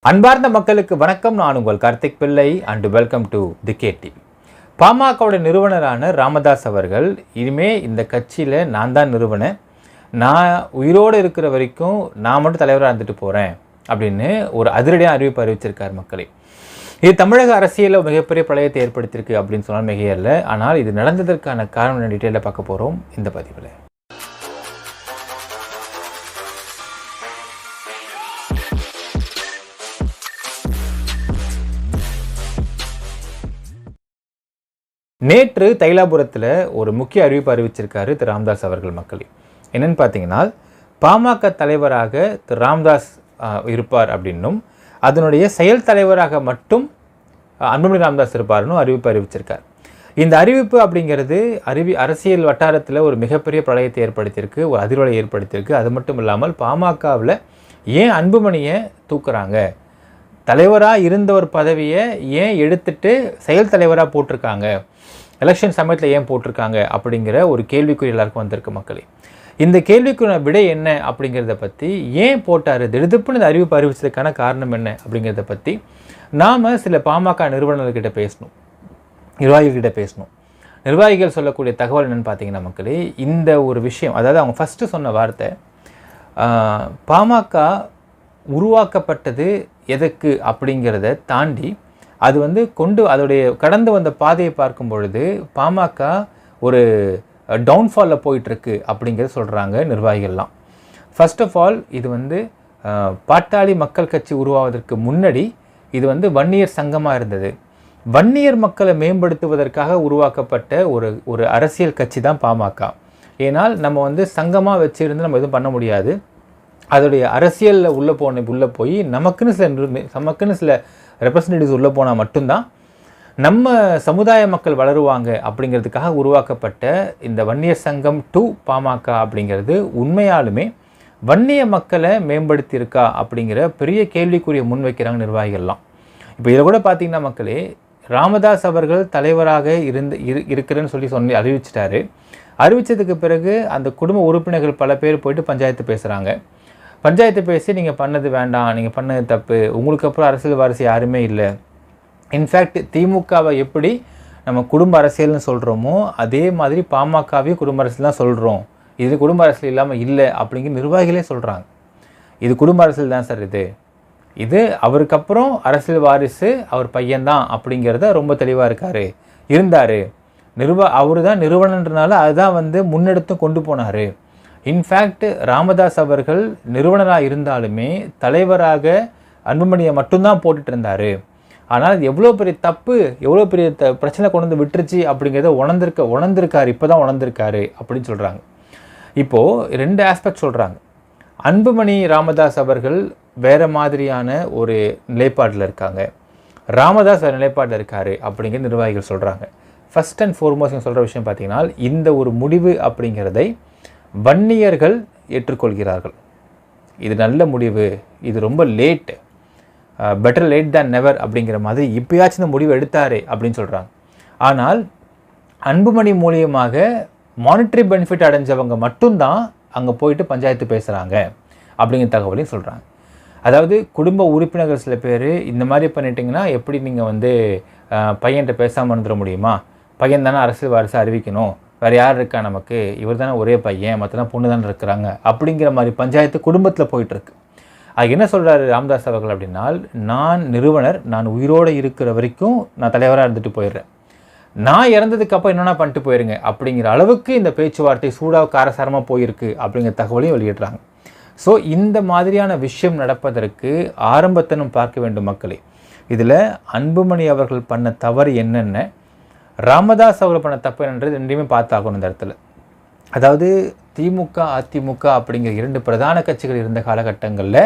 அன்பார்ந்த மக்களுக்கு வணக்கம். நான் உங்கள் கார்த்திக் பிள்ளை அண்ட் வெல்கம் டு தி கேடி. பாமகவோட நிறுவனரான ராமதாஸ் அவர்கள் இனிமே இந்த கட்சியில் நான் தான் நிறுவனேன், நான் உயிரோடு இருக்கிற வரைக்கும் நான் மட்டும் தலைவராக இருந்துட்டு போகிறேன் அப்படின்னு ஒரு அதிரடியாக அறிவிச்சிருக்கார் மக்களே. இது தமிழக அரசியலில் மிகப்பெரிய பிரளயத்தை ஏற்படுத்தியிருக்கு அப்படின்னு சொன்னால் மிகையல்ல. ஆனால் இது நடந்ததற்கான காரணம் டீட்டெயிலாக பார்க்க போகிறோம் இந்த பதிவில். நேற்று தைலாபுரத்தில் ஒரு முக்கிய அறிவிச்சிருக்காரு திரு ராமதாஸ் அவர்கள் மக்களே. என்னென்னு பார்த்தீங்கன்னா, பாமக தலைவராக திரு ராமதாஸ் இருப்பார் அப்படின்னும் அதனுடைய செயல் தலைவராக மட்டும் அன்புமணி ராமதாஸ் இருப்பார்னு அறிவிச்சிருக்கார். இந்த அறிவிப்பு அப்படிங்கிறது அரசியல் வட்டாரத்தில் ஒரு மிகப்பெரிய பிரளயத்தை ஏற்படுத்தியிருக்கு, ஒரு அதிர்வலை ஏற்படுத்தியிருக்கு. அது மட்டும் இல்லாமல் பாமகவில் ஏன் அன்புமணியை தூக்குறாங்க, தலைவராக இருந்த ஒரு பதவியை ஏன் எடுத்துட்டு செயல் தலைவராக போட்டிருக்காங்க, எலெக்ஷன் சமயத்தில் ஏன் போட்டிருக்காங்க அப்படிங்கிற ஒரு கேள்விக்குறி எல்லாருக்கும் வந்திருக்கு மக்களே. இந்த கேள்விக்குரிய விடை என்ன அப்படிங்கிறத பற்றி, ஏன் போட்டார், திடுப்புன்னு இந்த அறிவிச்சதுக்கான காரணம் என்ன அப்படிங்கிறத பற்றி நாம் சில பாமக நிறுவனர்கிட்ட பேசணும், நிர்வாகிகள்கிட்ட பேசணும். நிர்வாகிகள் சொல்லக்கூடிய தகவல் என்னென்னு பார்த்தீங்கன்னா மக்களே, இந்த ஒரு விஷயம், அதாவது அவங்க ஃபஸ்ட்டு சொன்ன வார்த்தை, பாமக உருவாக்கப்பட்டது எதற்கு அப்படிங்கிறத தாண்டி அது அதோடைய கடந்து வந்த பாதையை பார்க்கும் பொழுது பாமக ஒரு டவுன்ஃபாலில் போயிட்டுருக்கு அப்படிங்கிறத சொல்கிறாங்க நிர்வாகிகள்லாம். ஃபர்ஸ்ட் ஆஃப் ஆல் இது பாட்டாளி மக்கள் கட்சி உருவாவதற்கு முன்னாடி இது வன்னியர் சங்கமாக இருந்தது. வன்னியர் மக்களை மேம்படுத்துவதற்காக உருவாக்கப்பட்ட ஒரு அரசியல் கட்சி தான் பாமக. ஏன்னால் நம்ம சங்கமாக வச்சுருந்து நம்ம எதுவும் பண்ண முடியாது. அதோடைய அரசியலில் உள்ளே போய் நமக்குன்னு சில ரெப்ரசன்டேட்டிவ்ஸ் உள்ளே போனால் மட்டும்தான் நம்ம சமுதாய மக்கள் வளருவாங்க அப்படிங்கிறதுக்காக உருவாக்கப்பட்ட இந்த வன்னியர் சங்கம் டு பாமக அப்படிங்கிறது உண்மையாலுமே வன்னிய மக்களை மேம்படுத்தியிருக்கா அப்படிங்கிற பெரிய கேள்விக்குரிய முன்வைக்கிறாங்க நிர்வாகிகள்லாம். இப்போ இதில் கூட பார்த்தீங்கன்னா மக்களே, ராமதாஸ் அவர்கள் தலைவராக இருக்கிறேன்னு சொல்லி அறிவிச்சிட்டாரு. அறிவித்ததுக்கு பிறகு அந்த குடும்ப உறுப்பினர்கள் பல பேர் போயிட்டு பஞ்சாயத்து பேசுகிறாங்க. பஞ்சாயத்து பேசி நீங்கள் பண்ணது வேண்டாம், நீங்கள் பண்ணது தப்பு, உங்களுக்கு அப்புறம் அரசியல் வாரிசு யாருமே இல்லை. இன்ஃபேக்ட் திமுகவை எப்படி நம்ம குடும்ப அரசியல்னு சொல்கிறோமோ அதே மாதிரி பாமகவையும் குடும்ப அரசியல் தான் சொல்கிறோம். இது குடும்ப அரசியல் இல்லாமல் இல்லை அப்படிங்கிற நிர்வாகிகளே சொல்கிறாங்க. இது குடும்ப அரசியல் தான் சார், இது அவருக்கு அப்புறம் அரசியல் வாரிசு அவர் பையன்தான் அப்படிங்கிறத ரொம்ப தெளிவாக இருந்தார். அவர் தான் நிறுவனன்றனால அதுதான் முன்னெடுத்தும் கொண்டு போனார். இன்ஃபேக்ட் ராமதாஸ் அவர்கள் நிறுவனராக இருந்தாலுமே தலைவராக அன்புமணியை மட்டும்தான் போட்டுட்டு இருந்தார். ஆனால் அது எவ்வளோ பெரிய தப்பு, எவ்வளோ பெரிய பிரச்சனை கொண்டு விட்டுருச்சு அப்படிங்கிறத உணர்ந்திருக்காரு, இப்போ தான் உணர்ந்திருக்காரு அப்படின்னு சொல்கிறாங்க. இப்போது ரெண்டு ஆஸ்பெக்ட் சொல்கிறாங்க. அன்புமணி ராமதாஸ் அவர்கள் வேறு மாதிரியான ஒரு நிலைப்பாட்டில் இருக்காங்க, ராமதாஸ் வேறு நிலைப்பாட்டில் இருக்கார் அப்படிங்கிற நிர்வாகிகள் சொல்கிறாங்க. ஃபஸ்ட் அண்ட் ஃபார்மோஸ்ட் சொல்கிற விஷயம் பார்த்தீங்கன்னா, இந்த ஒரு முடிவு அப்படிங்கிறதை வன்னியர்கள் ஏற்றுக்கொள்கிறார்கள். இது நல்ல முடிவு, இது ரொம்ப லேட், பெட்டர் லேட் தேன் நெவர் அப்படிங்கிற மாதிரி இப்போயாச்சும் இந்த முடிவு எடுத்தார் அப்படின்னு சொல்கிறாங்க. ஆனால் அன்புமணி மூலியமாக மானிட்டரி பெனிஃபிட் அடைஞ்சவங்க மட்டும்தான் அங்கே போயிட்டு பஞ்சாயத்து பேசுகிறாங்க அப்படிங்கிற தகவலையும் சொல்கிறாங்க. அதாவது குடும்ப உறுப்பினர்கள் சில பேர் இந்த மாதிரி பண்ணிட்டீங்கன்னா எப்படி நீங்கள் பையன்கிட்ட பேசாமல் இருந்துட முடியுமா, பையன் தானே அரசியல் வாரிசு அறிவிக்கணும், வேறு யார் இருக்கா, நமக்கு இவர் தானே ஒரே பையன், மற்றதான் பொண்ணு தானே இருக்கிறாங்க அப்படிங்கிற மாதிரி பஞ்சாயத்து குடும்பத்தில் போயிட்டுருக்கு. அது என்ன சொல்கிறாரு ராமதாஸ் அவர்கள் அப்படின்னா, நான் நிறுவனர், நான் உயிரோடு இருக்கிற வரைக்கும் நான் தலைவராக இருந்துட்டு போயிடுறேன், நான் இறந்ததுக்கப்புறம் என்னென்னா பண்ணிட்டு போயிருங்க அப்படிங்கிற அளவுக்கு இந்த பேச்சுவார்த்தை சூடாக காரசாரமாக போயிருக்கு அப்படிங்கிற தகவலையும் வெளியிடுறாங்க. ஸோ இந்த மாதிரியான விஷயம் நடப்பதற்கு ஆரம்பத்தை நம்ம பார்க்க வேண்டும் மக்களே. இதில் அன்புமணி அவர்கள் பண்ண தவறு என்னென்ன, ராமதாஸ் அவர்கள் பண்ண தப்பு என்னன்றது ரெண்டையுமே பார்த்தாகணும் இந்த இடத்துல. அதாவது திமுக அதிமுக அப்படிங்கிற இரண்டு பிரதான கட்சிகள் இருந்த காலகட்டங்களில்,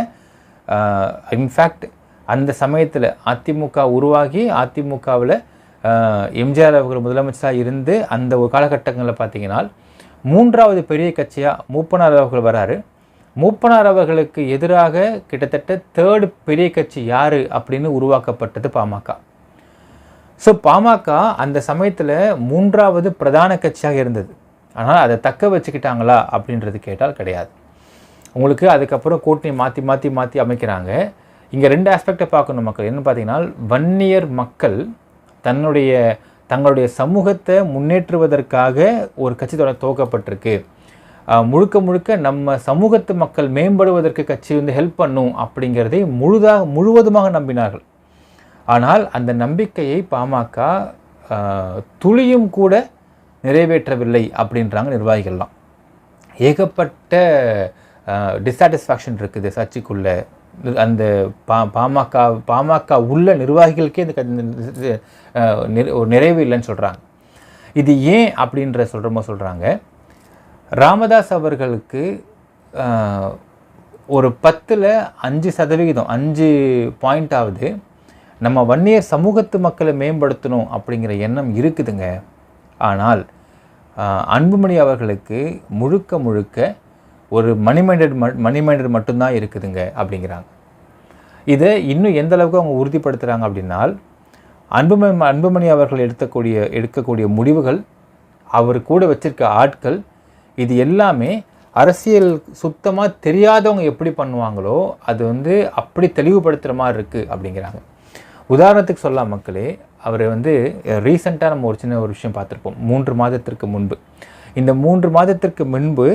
இன்ஃபேக்ட் அந்த சமயத்தில் அதிமுக உருவாகி அதிமுகவில் எம்ஜிஆர் அவர்கள் முதலமைச்சராக இருந்து அந்த ஒரு காலகட்டங்களில் பார்த்தீங்கன்னா மூன்றாவது பெரிய கட்சியாக மூப்பனார் அவர்கள் வராரு. மூப்பனார் அவர்களுக்கு எதிராக கிட்டத்தட்ட தேர்டு பெரிய கட்சி யார் அப்படின்னு உருவாக்கப்பட்டது பாமக. ஸோ பாமக அந்த சமயத்தில் மூன்றாவது பிரதான கட்சியாக இருந்தது. ஆனால் அதை தக்க வச்சுக்கிட்டாங்களா அப்படின்றது கேட்டால் கிடையாது. உங்களுக்கு அதுக்கப்புறம் கூட்டணி மாற்றி அமைக்கிறாங்க. இங்கே 2 ஆஸ்பெக்டை பார்க்கணும் மக்கள். என்ன பார்த்தீங்கன்னா, வன்னியர் மக்கள் தங்களுடைய சமூகத்தை முன்னேற்றுவதற்காக ஒரு கட்சி துவக்கப்பட்டிருக்கு. முழுக்க முழுக்க நம்ம சமூகத்து மக்கள் மேம்படுவதற்கு கட்சி வந்து ஹெல்ப் பண்ணும் அப்படிங்கிறதை முழுவதுமாக நம்பினார்கள். ஆனால் அந்த நம்பிக்கையை பாமக துளியும் கூட நிறைவேற்றவில்லை அப்படின்றாங்க நிர்வாகிகள்லாம். ஏகப்பட்ட டிஸாட்டிஸ்ஃபேக்ஷன் இருக்குது கட்சிக்குள்ள. அந்த பாமக உள்ள நிர்வாகிகளுக்கே இந்த நிறைவு இல்லைன்னு சொல்கிறாங்க. இது ஏன் அப்படின்ற சொல்கிறாங்க. ராமதாஸ் அவர்களுக்கு ஒரு 10ல் 5%, 5 பாயிண்டாவது நம்ம வன்னியர் சமூகத்து மக்களை மேம்படுத்தணும் அப்படிங்கிற எண்ணம் இருக்குதுங்க. ஆனால் அன்புமணி அவர்களுக்கு முழுக்க ஒரு மணிமைண்டட் மட்டும்தான் இருக்குதுங்க அப்படிங்கிறாங்க. இதை இன்னும் எந்த அளவுக்கு அவங்க உறுதிப்படுத்துகிறாங்க அப்படின்னால், அன்புமணி அவர்கள் எடுக்கக்கூடிய முடிவுகள், அவர் கூட வச்சிருக்க ஆட்கள், இது எல்லாமே அரசியல் சுத்தமாக தெரியாதவங்க எப்படி பண்ணுவாங்களோ அது வந்து அப்படி தெளிவுபடுத்துகிற மாதிரி இருக்குது அப்படிங்கிறாங்க. உதாரணத்துக்கு சொல்லலாம் மக்களே, அவர் வந்து ரீசெண்டாக நம்ம ஒரு சின்ன ஒரு விஷயம் பார்த்துருப்போம். 3 மாதத்திற்கு முன்பு, இந்த 3 மாதத்திற்கு முன்பு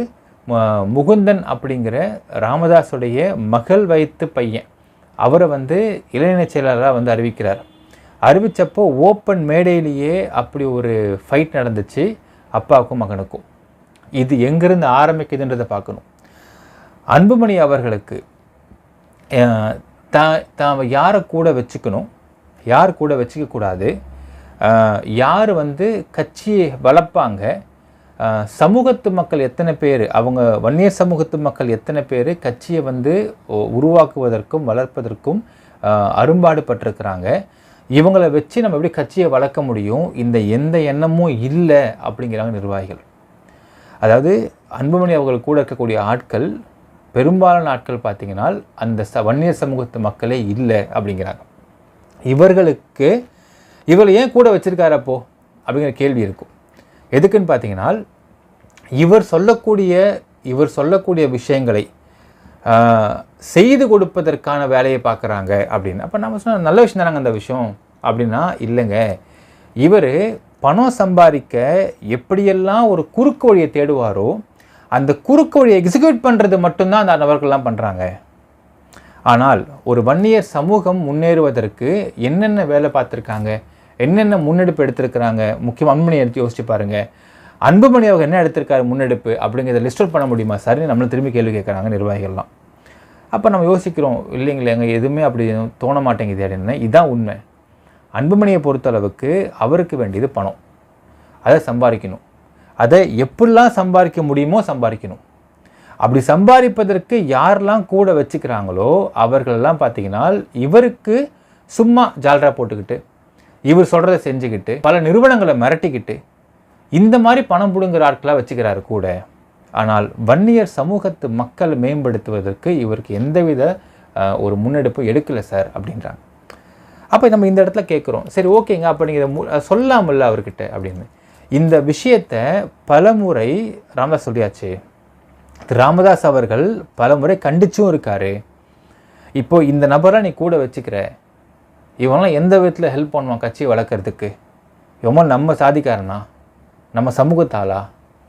முகுந்தன் அப்படிங்கிற ராமதாஸுடைய மகள் வயத்து பையன், அவரை வந்து இளைஞர் செயலாளராக வந்து அறிவிக்கிறார். அறிவித்தப்போ ஓப்பன் மேடையிலேயே அப்படி ஒரு ஃபைட் நடந்துச்சு அப்பாவுக்கும் மகனுக்கும். இது எங்கேருந்து ஆரம்பிக்குதுன்றதை பார்க்கணும். அன்புமணி அவர்களுக்கு தான் யாரை கூட வச்சுக்கணும், யார் கூட வச்சுக்கக்கூடாது, யார் வந்து கட்சியை வளர்ப்பாங்க, சமூகத்து மக்கள் எத்தனை பேர், அவங்க வன்னியர் சமூகத்து மக்கள் எத்தனை பேர் கட்சியை வந்து உருவாக்குவதற்கும் வளர்ப்பதற்கும் அரும்பாடுபட்டிருக்கிறாங்க, இவங்களை வச்சு நம்ம எப்படி கட்சியை வளர்க்க முடியும், இந்த எந்த எண்ணமும் இல்லை அப்படிங்கிறாங்க நிர்வாகிகள். அதாவது அன்புமணி அவர்கள் கூட இருக்கக்கூடிய ஆட்கள், பெரும்பாலான ஆட்கள் பார்த்தீங்கன்னா அந்த வன்னியர் சமூகத்து மக்களே இல்லை அப்படிங்கிறாங்க. இவரை ஏன் கூட வச்சிருக்காரு அப்போ அப்படிங்கிற கேள்வி இருக்கும். எதுக்குன்னு பார்த்தீங்கன்னா, இவர் சொல்லக்கூடிய விஷயங்களை செய்து கொடுப்பதற்கான வேலையை பார்க்குறாங்க அப்படின்னு. அப்போ நம்ம சொன்ன நல்ல விஷயம் தானாங்க அந்த விஷயம் அப்படின்னா, இல்லைங்க, இவர் பணம் சம்பாதிக்க எப்படியெல்லாம் ஒரு குறுக்கு வழியை தேடுவாரோ அந்த குறுக்கு வழியை எக்ஸிக்யூட் பண்ணுறது மட்டும்தான் அந்த நபர்கள்லாம் பண்ணுறாங்க. ஆனால் ஒரு வன்னியர் சமூகம் முன்னேறுவதற்கு என்னென்ன வேலை பார்த்துருக்காங்க, என்னென்ன முன்னெடுப்பு எடுத்திருக்கிறாங்க, முக்கியமாக அன்புமணி எடுத்து யோசிச்சு பாருங்கள். அன்புமணி அவங்க என்ன எடுத்திருக்காரு முன்னெடுப்பு அப்படிங்கிறத லிஸ்ட் அவுட் பண்ண முடியுமா சார்? நம்மளை திரும்பி கேள்வி கேட்குறாங்க நிர்வாகிகள்லாம். அப்போ நம்ம யோசிக்கிறோம், இல்லைங்களே எங்கள் எதுவுமே அப்படி தோண மாட்டேங்குது அப்படின்னு. இதுதான் உண்மை. அன்புமணியை பொறுத்தளவுக்கு அவருக்கு வேண்டியது பணம், அதை சம்பாதிக்கணும். அதை எப்படிலாம் சம்பாதிக்க முடியுமோ சம்பாதிக்கணும். அப்படி சம்பாதிப்பதற்கு யாரெல்லாம் கூட வச்சுக்கிறாங்களோ அவர்களெல்லாம் பார்த்தீங்கன்னா இவருக்கு சும்மா ஜால்ரா போட்டுக்கிட்டு, இவர் சொல்கிறத செஞ்சுக்கிட்டு, பல நிறுவனங்களை மிரட்டிக்கிட்டு, இந்த மாதிரி பணம் பிடுங்குற ஆட்களாக வச்சுக்கிறாரு கூட. ஆனால் வன்னியர் சமூகத்து மக்களை மேம்படுத்துவதற்கு இவருக்கு எந்தவித ஒரு முன்னெடுப்பு எடுக்கலை சார் அப்படின்றாங்க. அப்போ நம்ம இந்த இடத்துல கேட்குறோம், சரி ஓகேங்க, அப்போ நீங்கள் சொல்லாமல்ல அவர்கிட்ட அப்படின்னு. இந்த விஷயத்தை பலமுறை ராமதாஸ் சொல்லியாச்சு. ராமதாஸ் அவர்கள் பலமுறை கண்டிச்சும் இருக்காரு. இப்போ இந்த நபரை நீ கூட வச்சுக்கிற, இவனெல்லாம் எந்த விதத்தில் ஹெல்ப் பண்ணுவான் கட்சியை வளர்க்குறதுக்கு? இவன் நம்ம சாதிக்காரனா, நம்ம சமூகத்தாளா?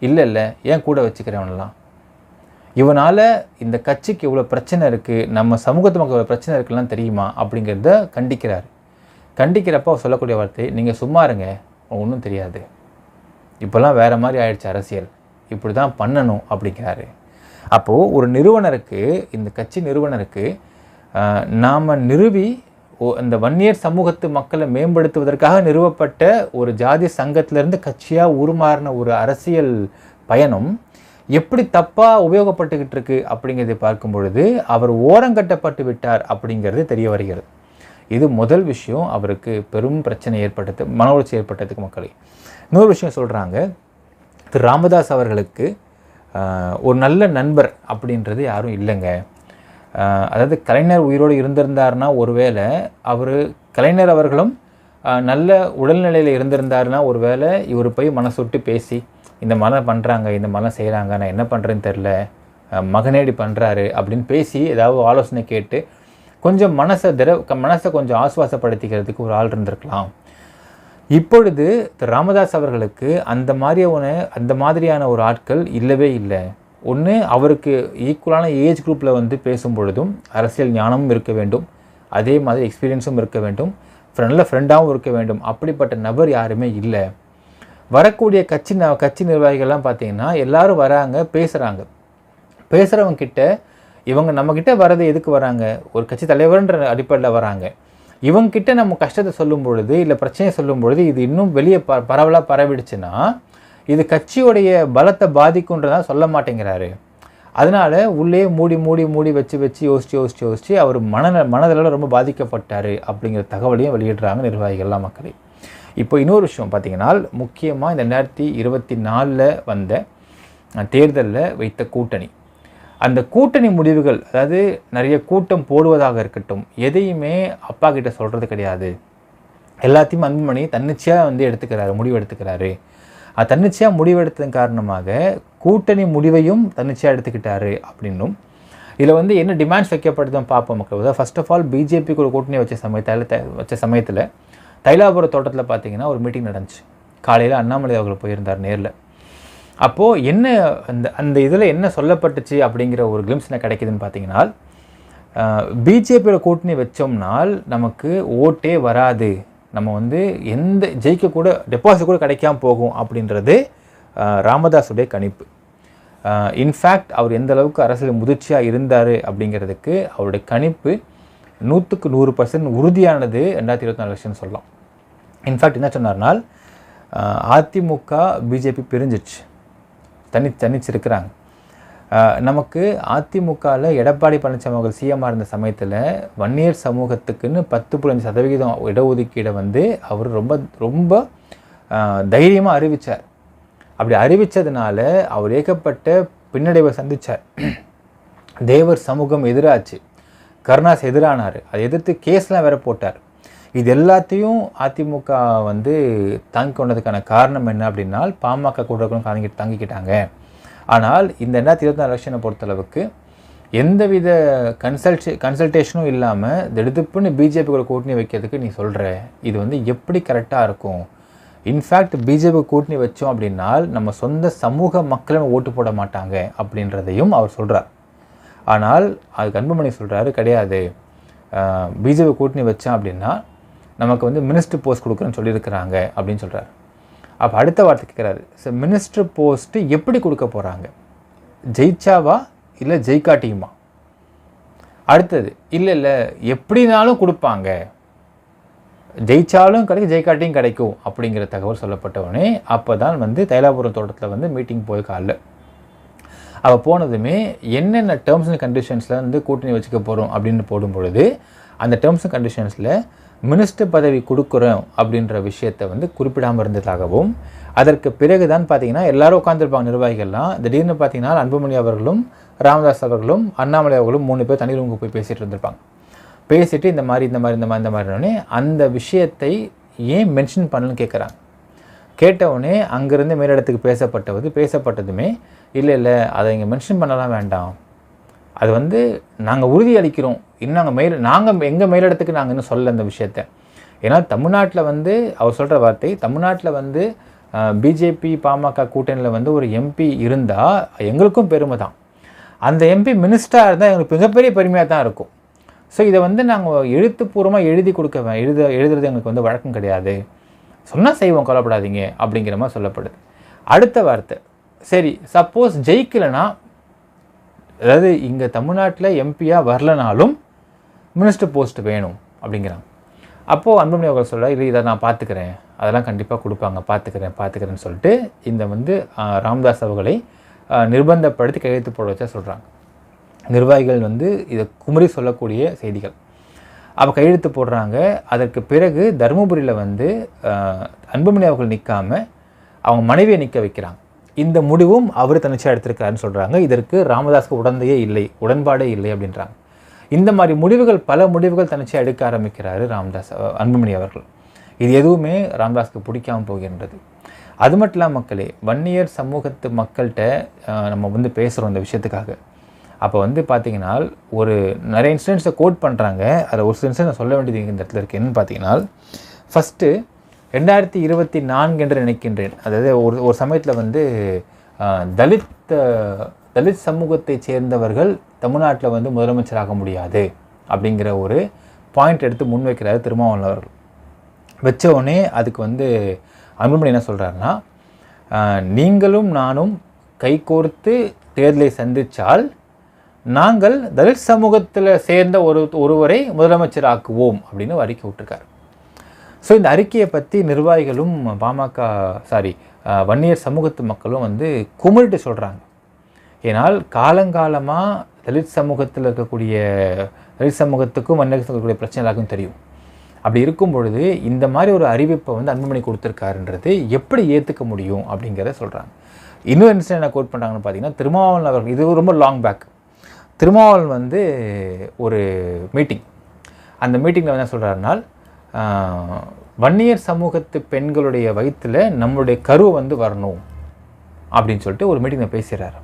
இல்லை, ஏன் கூட வச்சுக்கிறவனெல்லாம்? இவனால் இந்த கட்சிக்கு இவ்வளோ பிரச்சனை இருக்குது, நம்ம சமூகத்து மக்கள் இவ்வளோ பிரச்சனை இருக்குலாம் தெரியுமா அப்படிங்கிறத கண்டிக்கிறார். கண்டிக்கிறப்போ சொல்லக்கூடிய வார்த்தை, நீங்கள் சும்மா இருங்க, ஒன்றும் தெரியாது, இப்போல்லாம் வேறு மாதிரி ஆயிடுச்சு அரசியல், இப்படி தான் பண்ணணும் அப்படிங்கிறாரு. அப்போது ஒரு நிறுவனருக்கு, இந்த கட்சி நிறுவனருக்கு நாம் நிறுவி அந்த வன்னியர் சமூகத்து மக்களை மேம்படுத்துவதற்காக நிறுவப்பட்ட ஒரு ஜாதி சங்கத்திலேருந்து கட்சியாக உருமாறின ஒரு அரசியல் பயணம் எப்படி தப்பாக உபயோகப்பட்டுக்கிட்டு இருக்கு அப்படிங்கிறதை பார்க்கும் பொழுது அவர் ஓரங்கட்டப்பட்டு விட்டார் அப்படிங்கிறது தெரிய வருகிறது. இது முதல் விஷயம், அவருக்கு பெரும் பிரச்சனை ஏற்பட்டது, மன உளைச்சல் ஏற்பட்டதுக்கு மக்களை. இன்னொரு விஷயம் சொல்கிறாங்க, திரு ராமதாஸ் அவர்களுக்கு ஒரு நல்ல நண்பர் அப்படின்றது யாரும் இல்லைங்க. அதாவது கலைஞர் உயிரோடு இருந்திருந்தாருன்னா ஒருவேளை கலைஞர் அவர்களும் நல்ல உடல்நிலையில் இருந்திருந்தாருன்னா ஒருவேளை இவர் போய் மனசுட்டு பேசி, இந்த மனம் பண்ணுறாங்க, இந்த மனம் செய்கிறாங்க, நான் என்ன பண்ணுறேன்னு தெரில, மகனேடி பண்ணுறாரு அப்படின்னு பேசி ஏதாவது ஆலோசனை கேட்டு கொஞ்சம் மனசை கொஞ்சம் ஆசுவாசப்படுத்திக்கிறதுக்கு ஒரு ஆள் இருந்திருக்கலாம். இப்பொழுது ராமதாஸ் அவர்களுக்கு அந்த மாதிரியான ஒரு ஆட்கள் இல்லவே இல்லை. ஒன்று, அவருக்கு ஈக்குவலான ஏஜ் குரூப்பில் வந்து பேசும் பொழுதும் அரசியல் ஞானமும் இருக்க வேண்டும், அதே மாதிரி எக்ஸ்பீரியன்ஸும் இருக்க வேண்டும், நல்ல ஃப்ரெண்டாகவும் இருக்க வேண்டும். அப்படிப்பட்ட நபர் யாருமே இல்லை. வரக்கூடிய கட்சி நிர்வாகிகள்லாம் பார்த்தீங்கன்னா எல்லாரும் வராங்க, பேசுகிறவங்க கிட்ட இவங்க நம்மக்கிட்ட வர்றது எதுக்கு வராங்க? ஒரு கட்சி தலைவர்ன்ற அடிப்படையில் வராங்க. இவங்ககிட்ட நம்ம கஷ்டத்தை சொல்லும் பொழுது, இல்லை பிரச்சனையை சொல்லும் பொழுது, இது இன்னும் வெளியே பரவலாக பரவிடுச்சுன்னா இது கட்சியோடைய பலத்தை பாதிக்குன்றதான் சொல்ல மாட்டேங்கிறாரு. அதனால் உள்ளே மூடி வச்சு யோசித்து அவர் மனதளவில் ரொம்ப பாதிக்கப்பட்டார் அப்படிங்கிற தகவலையும் வெளியிடுறாங்க நிர்வாகிகள்லாம் மக்களே. இப்போ இன்னொரு விஷயம் பார்த்தீங்கன்னா, முக்கியமாக இந்த 2024 வந்த தேர்தலில் வைத்த கூட்டணி, அந்த கூட்டணி முடிவுகள், அதாவது நிறைய கூட்டம் போடுவதாக இருக்கட்டும், எதையுமே அப்பா கிட்ட சொல்கிறது கிடையாது. எல்லாத்தையும் அன்புமணி தன்னிச்சையாக வந்து முடிவு எடுத்துக்கிறாரு. தன்னிச்சையாக முடிவெடுத்ததன் காரணமாக கூட்டணி முடிவையும் தன்னிச்சையாக எடுத்துக்கிட்டாரு அப்படின்னும், இதில் வந்து என்ன டிமாண்ட்ஸ் வைக்கப்படுதுன்னு பார்ப்போம் மக்கள். அதாவது ஃபர்ஸ்ட் ஆஃப் ஆல் பிஜேபிக்கு ஒரு கூட்டணி வச்ச சமயத்தில் தைலாபுரம் தோட்டத்தில் பார்த்தீங்கன்னா ஒரு மீட்டிங் நடந்துச்சு. காலையில் அண்ணாமலை அவர்கள் போயிருந்தார் நேரில். அப்போது என்ன அந்த இதில் என்ன சொல்லப்பட்டுச்சு அப்படிங்கிற ஒரு கிளிம்ஸ் என்ன கிடைக்குதுன்னு பார்த்தீங்கன்னா, பிஜேபியோட கூட்டணி வச்சோம்னால் நமக்கு ஓட்டே வராது, நம்ம வந்து எந்த டெபாசிட் கூட கிடைக்காம போகும் அப்படின்றது ராமதாஸுடைய கணிப்பு. இன்ஃபேக்ட் அவர் எந்த அளவுக்கு அரசியல் முதிர்ச்சியாக இருந்தார் அப்படிங்கிறதுக்கு அவருடைய கணிப்பு 100% உறுதியானது 2024 எலெக்ஷன் சொல்லலாம். இன்ஃபேக்ட் என்ன சொன்னார்னால், அதிமுக பிஜேபி பிரிஞ்சிச்சு, தனிச்சிருக்கிறாங்க. நமக்கு அதிமுகவில் எடப்பாடி பழனிசாமி அவர்கள் சிஎம்மாக இருந்த சமயத்தில் வன்னியர் சமூகத்துக்குன்னு 10.5% இடஒதுக்கீடை வந்து அவர் ரொம்ப தைரியமாக அறிவித்தார். அப்படி அறிவித்ததுனால அவர் ஏகப்பட்ட பின்னடைவை சந்தித்தார். தேவர் சமூகம் எதிராச்சு, கருணாஸ் எதிரானார், அதை எதிர்த்து கேஸ்லாம் வேற போட்டார். இது எல்லாத்தையும் அதிமுக வந்து தாங்கி கொண்டதுக்கான காரணம் என்ன அப்படின்னா, பாமக கூட தாங்கிக்கிட்டாங்க. ஆனால் இந்த 2024 எலெக்ஷனை பொறுத்தளவுக்கு எந்தவித கன்சல்டேஷனும் இல்லாமல் திடுப்புன்னு பிஜேபி கூட கூட்டணி வைக்கிறதுக்கு நீ சொல்கிற, இது வந்து எப்படி கரெக்டாக இருக்கும்? இன்ஃபேக்ட் பிஜேபி கூட்டணி வச்சோம் அப்படின்னா நம்ம சொந்த சமூக மக்களும் ஓட்டு போட மாட்டாங்க அப்படின்றதையும் அவர் சொல்கிறார். ஆனால் அதுக்கு அன்புமணி சொல்கிறாரு, கிடையாது, பிஜேபி கூட்டணி வச்சான் அப்படின்னா நமக்கு வந்து மினிஸ்டர் போஸ்ட் கொடுக்குறேன்னு சொல்லியிருக்கிறாங்க அப்படின்னு சொல்கிறார். அப்போ அடுத்த வார்த்தை கேட்குறாரு, சார் மினிஸ்டர் போஸ்ட்டு எப்படி கொடுக்க போகிறாங்க? ஜெயிச்சாவா இல்லை ஜெயிக்காட்டியுமா? அடுத்தது, இல்லை எப்படினாலும் கொடுப்பாங்க, ஜெயிச்சாலும் கிடைக்கும் ஜெயிக்காட்டியும் கிடைக்கும் அப்படிங்கிற தகவல் சொல்லப்பட்டவனே அப்போ தான் வந்து தைலாபுரம் தோட்டத்தில் வந்து மீட்டிங் போய் காலைல அப்போ போனதுமே என்னென்ன டேர்ம்ஸ் அண்ட் கண்டிஷன்ஸில் வந்து கூட்டணி வச்சுக்க போகிறோம் அப்படின்னு போடும் பொழுது அந்த டேர்ம்ஸ் அண்ட் கண்டிஷன்ஸில் மினிஸ்டர் பதவி கொடுக்குறோம் அப்படின்ற விஷயத்தை வந்து குறிப்பிடாமல் இருந்ததாகவும், அதற்கு பிறகு தான் பார்த்தீங்கன்னா எல்லாரும் உட்காந்துருப்பாங்க நிர்வாகிகள்லாம். திடீர்னு பார்த்தீங்கன்னா அன்புமணி அவர்களும் ராமதாஸ் அவர்களும் அண்ணாமலை அவர்களும் 3 பேர் தனி ரூமுக்கு போய் பேசிகிட்டு இருந்திருப்பாங்க. பேசிட்டு இந்த மாதிரி அந்த விஷயத்தை ஏன் மென்ஷன் பண்ணலன்னு கேட்குறாங்க. கேட்டவுடனே அங்கேருந்து மேலிடத்துக்கு பேசப்பட்டதுமே இல்லை அதை இங்கே மென்ஷன் பண்ணலாம் வேண்டாம், அது வந்து நாங்கள் உறுதி அளிக்கிறோம், இன்னும் நாங்கள் எங்கள் மேலிடத்துக்கு நாங்கள் இன்னும் சொல்லலை அந்த விஷயத்தை. ஏன்னா தமிழ்நாட்டில் வந்து அவர் சொல்கிற வார்த்தை, தமிழ்நாட்டில் வந்து பிஜேபி பாமக கூட்டணியில் வந்து ஒரு எம்பி இருந்தால் எங்களுக்கும் பெருமை தான், அந்த எம்பி மினிஸ்டராக இருந்தால் எங்களுக்கு மிகப்பெரிய பெருமையாக தான் இருக்கும். ஸோ இதை வந்து நாங்கள் எழுத்துப்பூர்வமாக எழுதுறது எங்களுக்கு வந்து வழக்கம் கிடையாது, சொன்னால் செய்வோம், கவலைப்படாதீங்க அப்படிங்கிற மாதிரி சொல்லப்படுது. அடுத்த வார்த்தை, சரி சப்போஸ் ஜெயிக்கலைன்னா, அதாவது இங்கே தமிழ்நாட்டில் எம்பியாக வரலனாலும் மினிஸ்டர் போஸ்ட் வேணும் அப்படிங்கிறாங்க. அப்போது அன்புமணி அவர்கள் சொல்கிறார், இல்லை இதை நான் பார்த்துக்கிறேன், அதெல்லாம் கண்டிப்பாக கொடுப்பாங்க, பார்த்துக்கிறேன்னு சொல்லிட்டு இந்த வந்து ராமதாஸ் அவர்களை நிர்பந்தப்படுத்தி கையெழுத்து போட வச்சா சொல்கிறாங்க. நிர்வாகிகள் வந்து இதை குமரி சொல்லக்கூடிய செய்திகள். அப்போ கையெழுத்து போடுறாங்க. அதற்கு பிறகு தருமபுரியில் வந்து அன்புமணி அவர்கள் நிற்காமல் அவங்க மனைவியை நிற்க வைக்கிறாங்க. இந்த முடிவும் அவர் தனிச்சையாக எடுத்திருக்காருன்னு சொல்கிறாங்க. இதற்கு ராமதாஸுக்கு உடன்பாடே இல்லை அப்படின்றாங்க. இந்த மாதிரி பல முடிவுகள் தனிச்சையாக எடுக்க ஆரம்பிக்கிறாரு அன்புமணி அவர்கள். இது எதுவுமே ராமதாஸுக்கு பிடிக்காமல் போகின்றது. அது மட்டும் இல்லாமல் மக்களே, வன்னியர் சமூகத்து மக்கள்கிட்ட நம்ம வந்து பேசுகிறோம் இந்த விஷயத்துக்காக. அப்போ வந்து பார்த்தீங்கன்னா ஒரு நிறைய இன்சிடென்ட்ஸை கோட் பண்ணுறாங்க. அதில் ஒரு சில இன்சிடென்ட் சொல்ல வேண்டியது இந்த இடத்துல இருக்குது. என்னென்னு பார்த்தீங்கன்னா, ஃபஸ்ட்டு 2024 என்று நினைக்கின்றேன். அதாவது ஒரு சமயத்தில் வந்து தலித் சமூகத்தை சேர்ந்தவர்கள் தமிழ்நாட்டில் வந்து முதலமைச்சராக முடியாது அப்படிங்கிற ஒரு பாயிண்ட் எடுத்து முன்வைக்கிறாரு திருமாவளவன் அவர்கள். வச்ச உடனே அதுக்கு வந்து அன்புமணி என்ன சொல்கிறாருன்னா, நீங்களும் நானும் கைகோர்த்து தேர்தலை சந்தித்தால் நாங்கள் தலித் சமூகத்தில் சேர்ந்த ஒருவரை முதலமைச்சராக்குவோம் அப்படின்னு அறிக்கை விட்டுருக்காரு. ஸோ இந்த அறிக்கையை பற்றி நிர்வாகிகளும் வன்னியர் சமூகத்து மக்களும் வந்து குமிழ்ட்டு சொல்கிறாங்க. ஏன்னால் காலங்காலமாக தலித் சமூகத்துக்கும் வன்னியர் இருக்கக்கூடிய பிரச்சனை எல்லாருக்கும் தெரியும். அப்படி இருக்கும் பொழுது இந்த மாதிரி ஒரு அறிவிப்பை வந்து அன்புமணி கொடுத்துருக்காருன்றது எப்படி ஏற்றுக்க முடியும் அப்படிங்கிறத சொல்கிறாங்க. இன்னொரு இன்சிடென்ட் என்ன கோட் பண்ணுறாங்கன்னு பார்த்தீங்கன்னா, திருமாவளவன் அவர்கள், இது ரொம்ப லாங் பேக், திருமாவளவன் வந்து ஒரு மீட்டிங், அந்த மீட்டிங்கில் என்ன சொல்கிறாருனால், வன்னியர் சமூகத்து பெண்களுடைய வயிற்றில் நம்மளுடைய கருவை வந்து வரணும் அப்படின்னு சொல்லிட்டு ஒரு மீட்டிங்கில் பேசுகிறார்.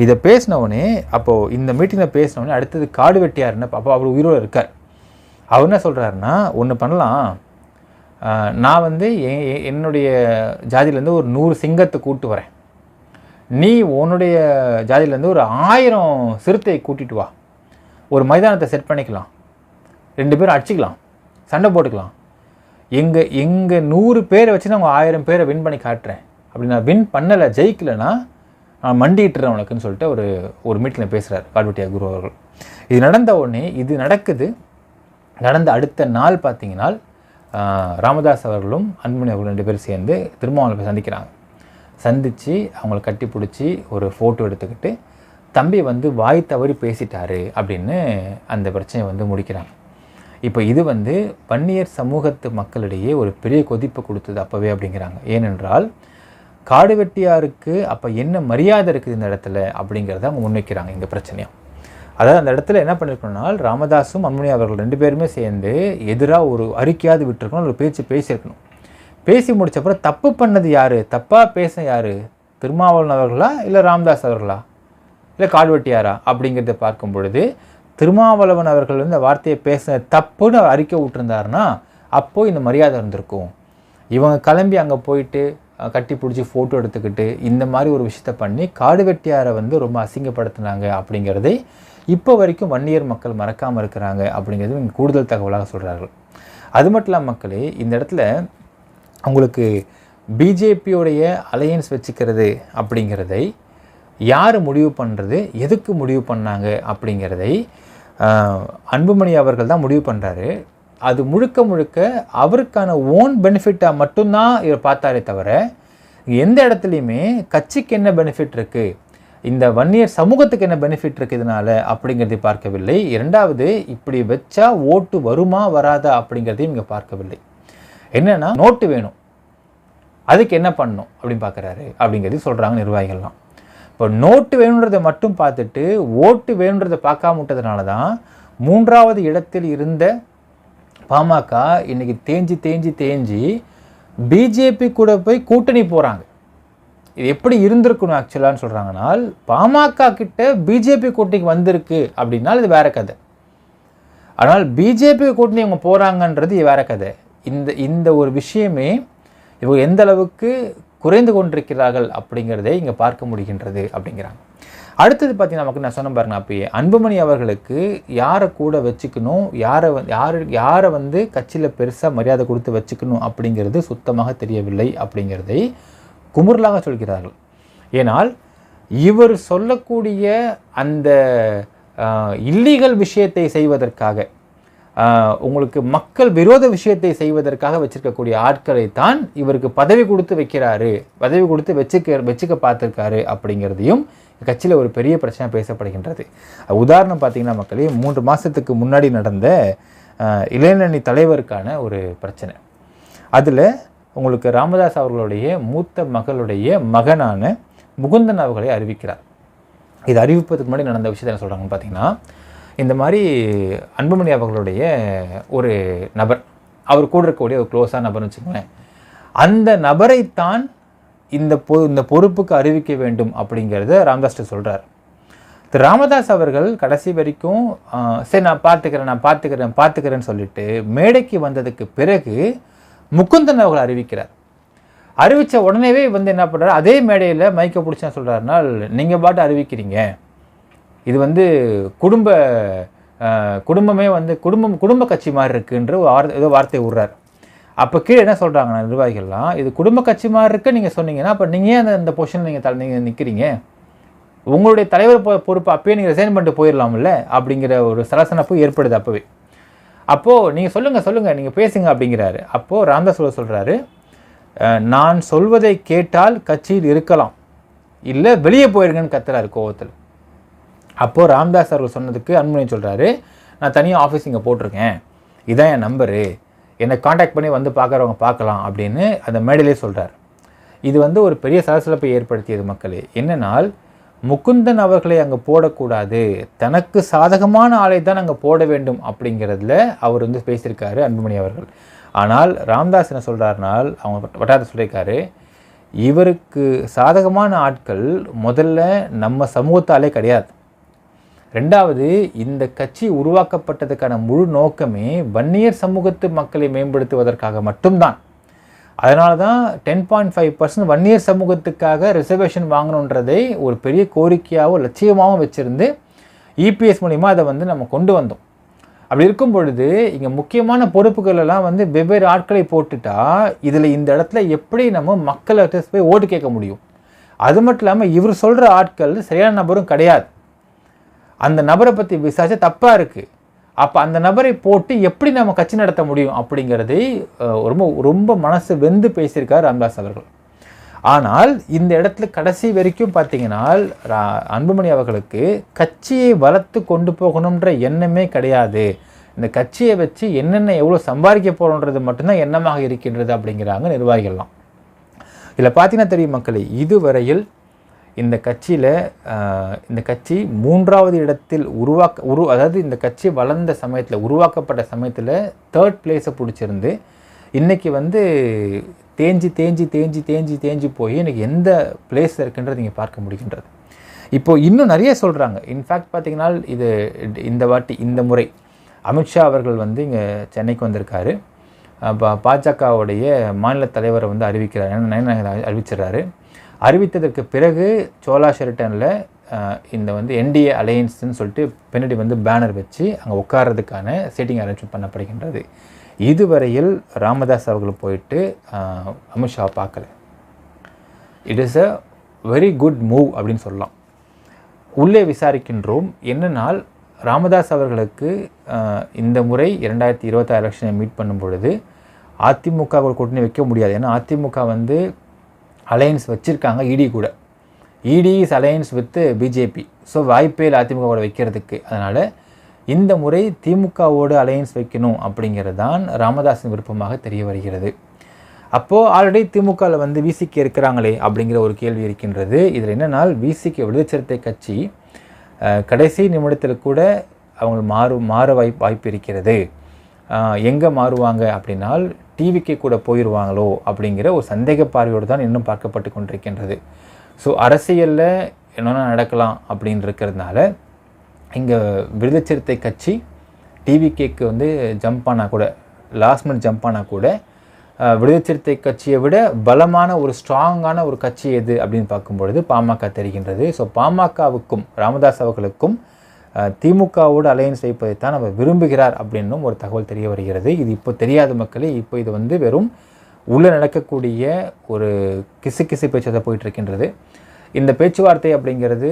இதை பேசினவுடனே, அப்போது இந்த மீட்டிங்கில் பேசினவுடனே அடுத்தது காடு வெட்டியாருன்னு, அப்போ அவர் உயிரோடு இருக்கார். அவர் என்ன சொல்கிறாருன்னா, ஒன்று பண்ணலாம், நான் வந்து என்னுடைய ஜாதியிலேருந்து ஒரு 100 சிங்கத்தை கூட்டு வரேன், நீ உன்னுடைய ஜாதியிலேருந்து ஒரு 1000 சிறுத்தையை கூட்டிகிட்டு வா, ஒரு மைதானத்தை செட் பண்ணிக்கலாம், 2 பேரும் அடிச்சிக்கலாம், சண்டை போட்டுக்கலாம், எங்கள் 100 பேரை வச்சு நான் 1000 பேரை வின் பண்ணி காட்டுறேன், அப்படி நான் வின் பண்ணலை, ஜெயிக்கலைன்னா நான் மண்டிட்டுறேன் உனக்குன்னு சொல்லிட்டு ஒரு மீட்டிங்கில் பேசுகிறார் காடுவெட்டியார் குரு அவர்கள். இது நடந்த உடனே, இது நடந்த அடுத்த நாள் பார்த்தீங்கன்னா, ராமதாஸ் அவர்களும் அன்புமணி அவர்களும் 2 பேரும் சேர்ந்து திருமாவளவனை சந்திக்கிறாங்க. சந்தித்து அவங்கள கட்டி பிடிச்சி ஒரு ஃபோட்டோ எடுத்துக்கிட்டு, தம்பி வந்து வாய் தவறி பேசிட்டாரு அப்படின்னு அந்த பிரச்சனையை வந்து முடிக்கிறாங்க. இப்போ இது வந்து வன்னியர் சமூகத்து மக்களிடையே ஒரு பெரிய கொதிப்பை கொடுத்தது அப்போவே அப்படிங்கிறாங்க. ஏனென்றால் காடு வெட்டியாருக்கு அப்போ என்ன மரியாதை இருக்குது இந்த இடத்துல அப்படிங்கிறத அவங்க முன்வைக்கிறாங்க இந்த பிரச்சனையாக. அதாவது அந்த இடத்துல என்ன பண்ணியிருக்கணும்னா, ராமதாஸும் அன்புமணி அவர்கள் 2 பேருமே சேர்ந்து எதிராக ஒரு அறிக்கையாவது விட்டுருக்கணும், ஒரு பேச்சு பேசியிருக்கணும். பேசி முடிச்சப்பறம் தப்பு பண்ணது யார், தப்பாக பேச யார், திருமாவளவன் அவர்களா இல்லை ராமதாஸ் அவர்களா இல்லை காடுவெட்டியாரா அப்படிங்கிறத பார்க்கும் பொழுது, திருமாவளவன் அவர்கள் வந்து வார்த்தையை பேச தப்புன்னு அறிக்கை விட்டுருந்தாருன்னா அப்போது இந்த மரியாதை இருந்திருக்கும். இவங்க கிளம்பி அங்கே போயிட்டு கட்டி பிடிச்சி ஃபோட்டோ எடுத்துக்கிட்டு இந்த மாதிரி ஒரு விஷயத்த பண்ணி காடுவெட்டியாரை வந்து ரொம்ப அசிங்கப்படுத்தினாங்க அப்படிங்கிறதை இப்போ வரைக்கும் வன்னியர் மக்கள் மறக்காமல் இருக்கிறாங்க அப்படிங்கிறது கூடுதல் தகவலாக சொல்கிறார்கள். அது மட்டும் இல்லாமல் மக்களே, இந்த இடத்துல அவங்களுக்கு பிஜேபியோடைய அலையன்ஸ் வச்சுக்கிறது அப்படிங்கிறதை யார் முடிவு பண்ணுறது, எதுக்கு முடிவு பண்ணாங்க அப்படிங்கிறதை அன்புமணி அவர்கள் தான் முடிவு பண்ணுறாரு. அது முழுக்க அவருக்கான ஓன் பெனிஃபிட்டாக மட்டும்தான் இவர் பார்த்தாரே தவிர, எந்த இடத்துலையுமே கட்சிக்கு என்ன பெனிஃபிட் இருக்குது, இந்த வன்னியர் சமூகத்துக்கு என்ன பெனிஃபிட் இருக்குது இதனால் அப்படிங்கிறதை பார்க்கவில்லை. இரண்டாவது, இப்படி வச்சா ஓட்டு வருமா வராதா அப்படிங்கிறதையும் இங்கே பார்க்கவில்லை. என்னென்னா, நோட்டு வேணும், அதுக்கு என்ன பண்ணணும் அப்படின்னு பார்க்குறாரு அப்படிங்கிறது சொல்கிறாங்க நிர்வாகிகள்லாம். இப்போ நோட்டு வேணுன்றதை மட்டும் பார்த்துட்டு ஓட்டு வேணுன்றதை பார்க்காம விட்டதுனால தான் 3வது இடத்தில் இருந்த பாமக இன்றைக்கி தேஞ்சி பிஜேபி கூட போய் கூட்டணி போகிறாங்க. இது எப்படி இருந்திருக்கணும் ஆக்சுவலான்னு சொல்கிறாங்கன்னா, பாமக கிட்ட பிஜேபி கூட்டணிக்கு வந்திருக்கு அப்படின்னால் இது வேற கதை. ஆனால் பிஜேபி கூட்டணி இவங்க போகிறாங்கன்றது வேற கதை. இந்த ஒரு விஷயமே இவங்க எந்த அளவுக்கு குறைந்து கொண்டிருக்கிறார்கள் அப்படிங்கிறதே இங்கே பார்க்க முடிகின்றது அப்படிங்கிறாங்க. அடுத்தது பார்த்தீங்கன்னா, நமக்கு நான் சொன்ன பாருங்க, அப்பயே அன்புமணி அவர்களுக்கு யாரை கூட வச்சுக்கணும், யாரை வந்து கட்சியில் பெருசாக மரியாதை கொடுத்து வச்சுக்கணும் அப்படிங்கிறது சுத்தமாக தெரியவில்லை அப்படிங்கிறதை குமுறலாக சொல்கிறார்கள். ஏனால் இவர் சொல்லக்கூடிய அந்த இல்லீகல் விஷயத்தை செய்வதற்காக, உங்களுக்கு மக்கள் விரோத விஷயத்தை செய்வதற்காக வச்சிருக்கக்கூடிய ஆட்களை தான் இவருக்கு பதவி கொடுத்து வைக்கிறாரு, பதவி கொடுத்து வச்சுக்க பார்த்துருக்காரு அப்படிங்கிறதையும் கட்சியில் ஒரு பெரிய பிரச்சனை பேசப்படுகின்றது. உதாரணம் பார்த்தீங்கன்னா மக்களே, 3 மாதத்துக்கு முன்னாடி நடந்த இளைஞரணி தலைவருக்கான ஒரு பிரச்சனை. அதில் உங்களுக்கு ராமதாஸ் அவர்களுடைய மூத்த மகளுடைய மகனான முகுந்தன் அவர்களை அறிவிக்கிறார். இது அறிவிப்பதுக்கு முன்னாடி நடந்த விஷயத்தை என்ன சொல்கிறாங்கன்னு பார்த்தீங்கன்னா, இந்த மாதிரி அன்புமணி அவர்களுடைய ஒரு நபர், அவர் கூட இருக்கக்கூடிய ஒரு க்ளோஸான நபர்னு வச்சுக்கோங்களேன், அந்த நபரைத்தான் இந்த பொறுப்புக்கு அறிவிக்க வேண்டும் அப்படிங்கிறத ராமதாஸ் சொல்கிறார். திரு ராமதாஸ் அவர்கள் கடைசி வரைக்கும் சரி நான் பார்த்துக்கிறேன்னு சொல்லிட்டு மேடைக்கு வந்ததுக்கு பிறகு முகுந்தன் அவர்கள் அறிவித்த உடனேவே வந்து என்ன பண்ணுறாரு, அதே மேடையில் மைக்கை பிடிச்சா சொல்கிறாருனால், நீங்கள் பாட்டு அறிவிக்கிறீங்க, இது வந்து குடும்பமே வந்து குடும்ப கட்சி மாதிரி இருக்குன்ற ஏதோ வார்த்தை விடுறாரு. அப்போ கீழே என்ன சொல்கிறாங்கன்னா நிர்வாகிகள்லாம், இது குடும்ப கட்சி மாதிரி இருக்கு நீங்கள் சொன்னீங்கன்னா அப்போ நீங்கள் ஏன் அந்த பொசிஷன் நீங்கள் நிற்கிறீங்க, உங்களுடைய தலைவர் பொறுப்பு அப்பயே நீங்கள் ரிசைன் பண்ணிட்டு போயிடலாம்ல அப்படிங்கிற ஒரு சலசலப்பு ஏற்படுது அப்போவே. அப்போது நீங்கள் சொல்லுங்கள் நீங்கள் பேசுங்க அப்படிங்கிறாரு. அப்போது ராமதாஸ் சொல்கிறாரு, நான் சொல்வதை கேட்டால் கட்சியில் இருக்கலாம், இல்லை வெளியே போயிருங்கன்னு கத்துறாரு கோவத்தில். அப்போது ராமதாஸ் அவர்கள் சொன்னதுக்கு அன்புமணி சொல்கிறாரு, நான் தனியாக ஆஃபீஸ் இங்கே போட்டிருக்கேன், இதான் என் நம்பரு, என்னை காண்டாக்ட் பண்ணி வந்து பார்க்குறவங்க பார்க்கலாம் அப்படின்னு அந்த மேடையிலே சொல்கிறார். இது வந்து ஒரு பெரிய சலசலப்பை ஏற்படுத்தியது மக்களே. என்னென்னால், முகுந்தன் அவர்களை அங்கே போடக்கூடாது, தனக்கு சாதகமான ஆளை தான் அங்கே போட வேண்டும் அப்படிங்கிறதுல அவர் வந்து பேசியிருக்காரு அன்புமணி அவர்கள். ஆனால் ராமதாஸ் என்ன சொல்கிறாருனால், அவங்க வட்டாரத்தை சொல்லியிருக்காரு, இவருக்கு சாதகமான ஆட்கள் முதல்ல நம்ம சமூகத்தாலே கிடையாது, ரெண்டாவது இந்த கட்சி உருவாக்கப்பட்டதுக்கான முழு நோக்கமே வன்னியர் சமூகத்து மக்களை மேம்படுத்துவதற்காக மட்டும்தான். அதனால தான் 10.5% வன்னியர் சமூகத்துக்காக ரிசர்வேஷன் வாங்கணுன்றதை ஒரு பெரிய கோரிக்கையாகவும் லட்சியமாகவும் வச்சுருந்து இபிஎஸ் மூலிமா அதை வந்து நம்ம கொண்டு வந்தோம். அப்படி இருக்கும் பொழுது இங்கே முக்கியமான பொறுப்புகள் எல்லாம் வந்து வெவ்வேறு ஆட்களை போட்டுட்டா இதில் இந்த இடத்துல எப்படி நம்ம மக்கள்கிட்ட போய் ஓட்டு கேட்க முடியும்? அது மட்டும் இல்லாமல் இவர் சொல்கிற ஆட்கள் சரியான நபரும் கிடையாது, அந்த நபரை பற்றி விசாரிச்சா தப்பாக இருக்குது, அப்போ அந்த நபரை போட்டு எப்படி நம்ம கட்சி நடத்த முடியும் அப்படிங்கிறதை ரொம்ப மனசு வெந்து பேசியிருக்கார் ராமதாஸ் அவர்கள். ஆனால் இந்த இடத்துல கடைசி வரைக்கும் பார்த்தீங்கன்னா அன்புமணி அவர்களுக்கு கட்சியை வளர்த்து கொண்டு போகணுன்ற எண்ணமே கிடையாது, இந்த கட்சியை வச்சு என்னென்ன எவ்வளோ சம்பாதிக்க போகிறோன்றது மட்டும்தான் எண்ணமாக இருக்கின்றது அப்படிங்கிறாங்க நிர்வாகிகள்லாம். இதில் பார்த்தீங்கன்னா தெரியும் மக்களே, இதுவரையில் இந்த கட்சி 3வது இடத்தில் அதாவது இந்த கட்சி வளர்ந்த சமயத்தில் உருவாக்கப்பட்ட சமயத்தில் 3rd பிளேஸை பிடிச்சிருந்து இன்றைக்கி வந்து தேஞ்சி போய் இன்றைக்கி எந்த பிளேஸில் இருக்குன்றது நீங்கள் பார்க்க முடிகின்றது. இப்போது இன்னும் நிறைய சொல்கிறாங்க. இன்ஃபேக்ட் பார்த்திங்கன்னா இந்த முறை அமித்ஷா அவர்கள் வந்து இங்கே சென்னைக்கு வந்திருக்காரு. பாஜகவுடைய மாநில தலைவரை வந்து அறிவிச்சிடுறாரு. அறிவித்ததற்கு பிறகு சோலா ஷெரிட்டனில் இந்த வந்து என்டிஏ அலையன்ஸ்ன்னு சொல்லிட்டு பின்னாடி வந்து பேனர் வச்சு அங்கே உட்கார்றதுக்கான சீட்டிங் அரேஞ்ச்மெண்ட் பண்ணப்படுகின்றது. இதுவரையில் ராமதாஸ் அவர்கள் போயிட்டு அமித்ஷா பார்க்கல. It is a very good move அப்படின்னு சொல்லலாம். உள்ளே விசாரிக்கின்றோம் என்னென்னால், ராமதாஸ் அவர்களுக்கு இந்த முறை 2026 எலெக்ஷனை மீட் பண்ணும் பொழுது அதிமுக கூட்டணி வைக்க முடியாது. ஏன்னா அதிமுக வந்து அலையன்ஸ் வச்சுருக்காங்க இடி கூட. இடி is alliance with BJP. So வாய்ப்பே இல்லை அதிமுகவோட வைக்கிறதுக்கு. அதனால் இந்த முறை திமுகவோடு அலையன்ஸ் வைக்கணும் அப்படிங்கிறது தான் ராமதாஸின் விருப்பமாக தெரிய வருகிறது. அப்போது ஆல்ரெடி திமுகவில் வந்து விசிக்கு இருக்கிறாங்களே அப்படிங்கிற ஒரு கேள்வி இருக்கின்றது. இதில் என்னென்னால், விசிக்கு விடுதலை சிறுத்தை கட்சி கடைசி நிமிடத்தில் கூட அவங்க மாற வாய்ப்பு இருக்கிறது. எங்கே மாறுவாங்க அப்படின்னால் டிவிக்கு கூட போயிடுவாங்களோ அப்படிங்கிற ஒரு சந்தேக பார்வையோடு தான் இன்னும் பார்க்கப்பட்டு கொண்டிருக்கின்றது. ஸோ அரசியலில் என்னென்ன நடக்கலாம் அப்படின்னு இருக்கிறதுனால இங்கே விடுதலை சிறுத்தை கட்சி டிவிகேக்கு வந்து லாஸ்ட் மினிட் ஜம்ப் ஆனால் கூட விடுதலை சிறுத்தை கட்சியை விட பலமான ஒரு ஸ்ட்ராங்கான ஒரு கட்சி எது அப்படின்னு பார்க்கும்பொழுது பாமக தெரிகின்றது. ஸோ பாமகவுக்கும் ராமதாஸ் அவர்களுக்கும் திமுகவோடு அலையன்ஸ் வைப்பதைத்தான் அவர் விரும்புகிறார் அப்படின்னும் ஒரு தகவல் தெரிய வருகிறது. இது இப்போ தெரியாத மக்களே, இப்போ இது வந்து வெறும் உள்ளே நடக்கக்கூடிய ஒரு கிசு பேச்சு போயிட்டுருக்கின்றது. இந்த பேச்சுவார்த்தை அப்படிங்கிறது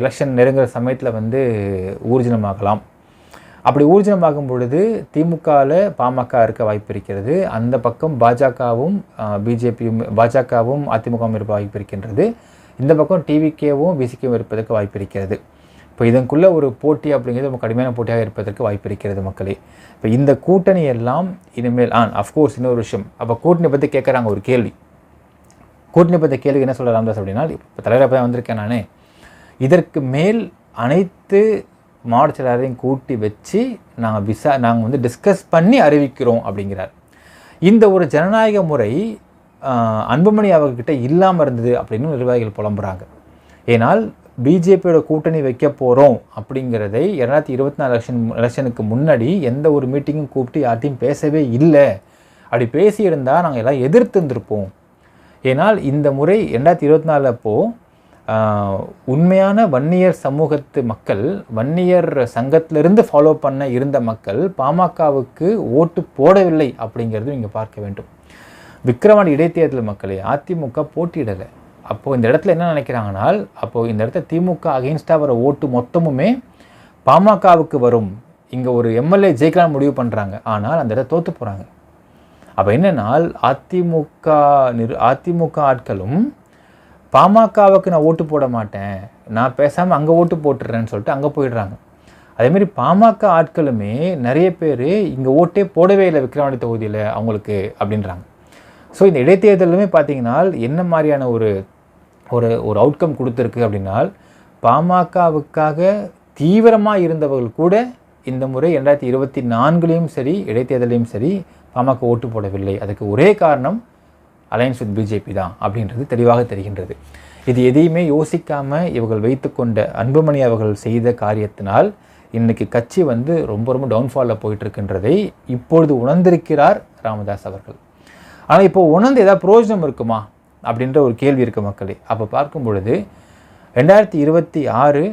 எலெக்ஷன் நெருங்குற சமயத்தில் வந்து ஊர்ஜினமாகலாம். அப்படி ஊர்ஜினமாகும் பொழுது திமுகவில் பாமக இருக்க வாய்ப்பு இருக்கிறது. அந்த பக்கம் பாஜகவும் அதிமுகவும் இருக்க வாய்ப்பு இருக்கின்றது. இந்த பக்கம் டிவிகேவும் விசிக்கவும் இருப்பதற்கு வாய்ப்பு இருக்கிறது. இப்போ இதற்குள்ள ஒரு போட்டி அப்படிங்கிறது ரொம்ப கடுமையான போட்டியாக இருப்பதற்கு வாய்ப்பு இருக்கிறது மக்களே. இப்போ இந்த கூட்டணி எல்லாம் இனிமேல் அஃப்கோர்ஸ் இன்னொரு விஷயம், அப்போ கூட்டணி பற்றி கேட்குறாங்க ஒரு கேள்வி. கூட்டணி பற்றி கேள்வி என்ன சொல்ல ராமதாஸ் அப்படின்னா, இப்போ தலைவராக தான் வந்திருக்கேன் நான், இதற்கு மேல் அனைத்து மாவட்ட செயலாளரையும் கூட்டி வச்சு நாங்கள் வந்து டிஸ்கஸ் பண்ணி அறிவிக்கிறோம் அப்படிங்கிறார். இந்த ஒரு ஜனநாயக முறை அன்புமணி அவர்கிட்ட இல்லாமல் இருந்தது அப்படின்னு நிர்வாகிகள் புலம்புறாங்க. ஏனால் பிஜேபியோட கூட்டணி வைக்க போகிறோம் அப்படிங்கிறதை 2024 எலெக்ஷனுக்கு முன்னாடி எந்த ஒரு மீட்டிங்கும் கூப்பிட்டு யார்ட்டையும் பேசவே இல்லை. அப்படி பேசியிருந்தால் நாங்கள் எல்லாம் எதிர்த்து இருந்திருப்போம். ஏன்னால் இந்த முறை 2024 அப்போது உண்மையான வன்னியர் சமூகத்து மக்கள், வன்னியர் சங்கத்திலிருந்து ஃபாலோ பண்ண இருந்த மக்கள் பாமகவுக்கு ஓட்டு போடவில்லை அப்படிங்கிறது நீங்கள் பார்க்க வேண்டும். விக்கிரவாண்டி இடைத்தேர்தல் மக்களே அதிமுக போட்டியிடலை. அப்போது இந்த இடத்துல என்ன நினைக்கிறாங்கனால், அப்போது இந்த இடத்துல திமுக அகெயின்ஸ்டாக வர ஓட்டு மொத்தமுமே பாமகவுக்கு வரும், இங்கே ஒரு எம்எல்ஏ ஜெயிக்கலாம் முடிவு பண்ணுறாங்க. ஆனால் அந்த இடத்த தோற்று போகிறாங்க. அப்போ என்னென்னால் அதிமுக ஆட்களும் பாமகவுக்கு நான் ஓட்டு போட மாட்டேன், நான் பேசாமல் அங்கே ஓட்டு போட்டுடுறேன்னு சொல்லிட்டு அங்கே போயிடுறாங்க. அதேமாதிரி பாமக ஆட்களுமே நிறைய பேர் இங்கே ஓட்டே போடவே இல்லை விக்கிரவாண்டி தொகுதியில் அவங்களுக்கு அப்படின்றாங்க. ஸோ இந்த இடைத்தேர்தலுமே பார்த்தீங்கன்னா என்ன மாதிரியான ஒரு ஒரு ஒரு அவுட்கம் கொடுத்துருக்கு அப்படின்னால், பாமகவுக்காக தீவிரமாக இருந்தவர்கள் கூட இந்த முறை 2024 சரி இடைத்தேர்தலையும் சரி பாமக ஓட்டு போடவில்லை. அதுக்கு ஒரே காரணம் அலையன்ஸ் வித் பிஜேபி தான் அப்படின்றது தெளிவாக தெரிகின்றது. இது எதையுமே யோசிக்காமல் இவர்கள் வைத்து கொண்ட அன்புமணி அவர்கள் செய்த காரியத்தினால் இன்றைக்கி கட்சி ரொம்ப ரொம்ப டவுன்ஃபாலில் போயிட்டுருக்குன்றதை இப்பொழுது உணர்ந்திருக்கிறார் ராமதாஸ் அவர்கள். ஆனால் இப்போ உணர்ந்து ஏதாவது பிரயோஜனம் இருக்குமா அப்படின்ற ஒரு கேள்வி இருக்குது மக்களே. அப்போ பார்க்கும் பொழுது 2026